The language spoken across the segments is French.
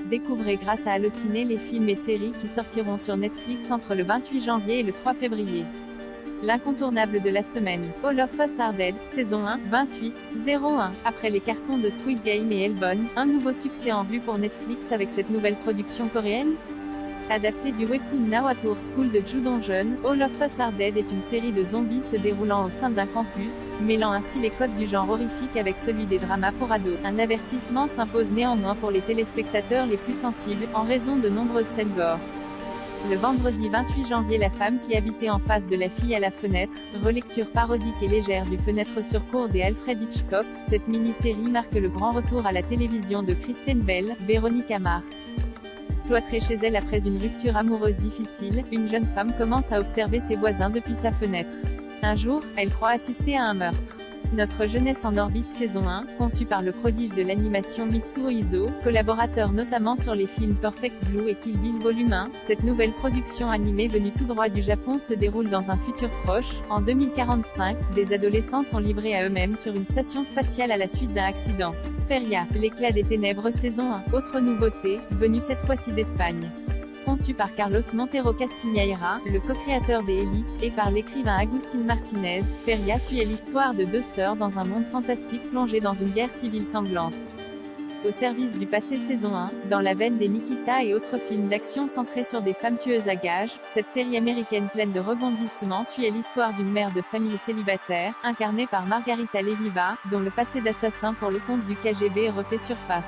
Découvrez grâce à Allociné les films et séries qui sortiront sur Netflix entre le 28 janvier et le 3 février. L'incontournable de la semaine, All of Us Are Dead, saison 1, 28-01. Après les cartons de Squid Game et Hellboy, un nouveau succès en vue pour Netflix avec cette nouvelle production coréenne. Adapté du webtoon Now at Our School de Ju Dong-jeon, All of Us Are Dead est une série de zombies se déroulant au sein d'un campus, mêlant ainsi les codes du genre horrifique avec celui des dramas pour ados. Un avertissement s'impose néanmoins pour les téléspectateurs les plus sensibles, en raison de nombreuses scènes gore. Le vendredi 28 janvier, la femme qui habitait en face de la fille à la fenêtre, relecture parodique et légère du Fenêtre sur cour des Alfred Hitchcock, cette mini-série marque le grand retour à la télévision de Kristen Bell, Veronica Mars. Cloîtrée chez elle après une rupture amoureuse difficile, une jeune femme commence à observer ses voisins depuis sa fenêtre. Un jour, elle croit assister à un meurtre. Notre jeunesse en orbite saison 1, conçue par le prodige de l'animation Mitsuo Iso, collaborateur notamment sur les films Perfect Blue et Kill Bill Volume 1, cette nouvelle production animée venue tout droit du Japon se déroule dans un futur proche. En 2045, des adolescents sont livrés à eux-mêmes sur une station spatiale à la suite d'un accident. Feria, l'éclat des ténèbres saison 1, autre nouveauté, venue cette fois-ci d'Espagne. Conçu par Carlos Montero Castiñeira, le co-créateur des Élites, et par l'écrivain Agustín Martínez, Feria suit l'histoire de deux sœurs dans un monde fantastique plongé dans une guerre civile sanglante. Au service du passé saison 1, dans la veine des Nikita et autres films d'action centrés sur des femmes tueuses à gages, cette série américaine pleine de rebondissements suit l'histoire d'une mère de famille célibataire, incarnée par Margarita Leviva, dont le passé d'assassin pour le compte du KGB refait surface.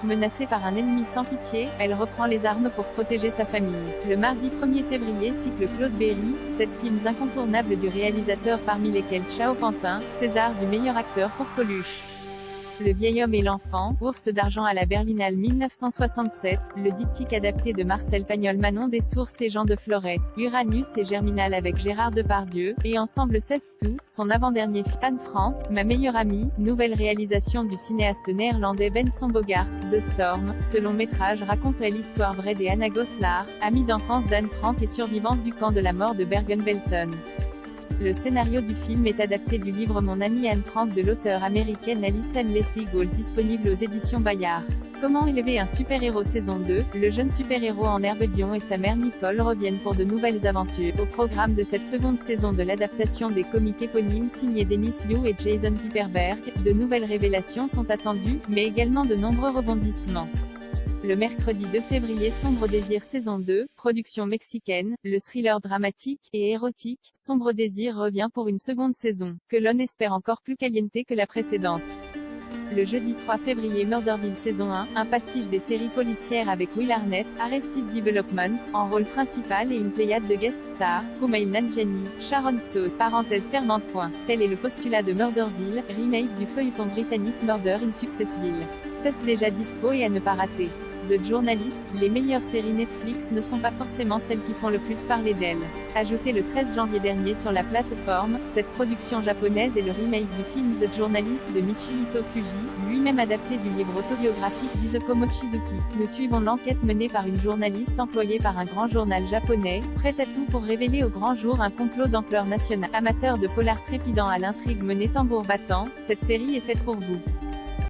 Menacée par un ennemi sans pitié, elle reprend les armes pour protéger sa famille. Le mardi 1er février cycle Claude Berry, 7 films incontournables du réalisateur parmi lesquels Chao Pantin, César du meilleur acteur pour Coluche. Le vieil homme et l'enfant, Ours d'argent à la Berlinale 1967, le diptyque adapté de Marcel Pagnol Manon des Sources et Jean de Florette, Uranus et Germinal avec Gérard Depardieu, et Ensemble 16 tout, son avant-dernier film, Anne Frank, Ma meilleure amie, nouvelle réalisation du cinéaste néerlandais Benson Bogart, The Storm, ce long métrage raconte l'histoire vraie d'Anna Goslar, amie d'enfance d'Anne Frank et survivante du camp de la mort de Bergen-Belsen. Le scénario du film est adapté du livre Mon amie Anne Frank de l'auteure américaine Alison Leslie Gould disponible aux éditions Bayard. Comment élever un super-héros saison 2, le jeune super-héros en herbe Dion et sa mère Nicole reviennent pour de nouvelles aventures. Au programme de cette seconde saison de l'adaptation des comics éponymes signés Dennis Liu et Jason Piperberg, de nouvelles révélations sont attendues, mais également de nombreux rebondissements. Le mercredi 2 février, Sombre Désir saison 2, production mexicaine, le thriller dramatique et érotique, Sombre Désir revient pour une seconde saison, que l'on espère encore plus caliente que la précédente. Le jeudi 3 février, Murderville saison 1, un pastiche des séries policières avec Will Arnett, Arrested Development, en rôle principal et une pléiade de guest stars, Kumail Nanjiani, Sharon Stone, parenthèse fermante. Tel est le postulat de Murderville, remake du feuilleton britannique Murder in Successville. C'est déjà dispo et à ne pas rater. The Journalist, les meilleures séries Netflix ne sont pas forcément celles qui font le plus parler d'elles. Ajouté le 13 janvier dernier sur la plateforme, cette production japonaise est le remake du film The Journalist de Michihito Fuji, lui-même adapté du livre autobiographique d'Izuku Mochizuki. Nous suivons l'enquête menée par une journaliste employée par un grand journal japonais, prête à tout pour révéler au grand jour un complot d'ampleur nationale. Amateur de polar trépidant à l'intrigue menée tambour battant, cette série est faite pour vous.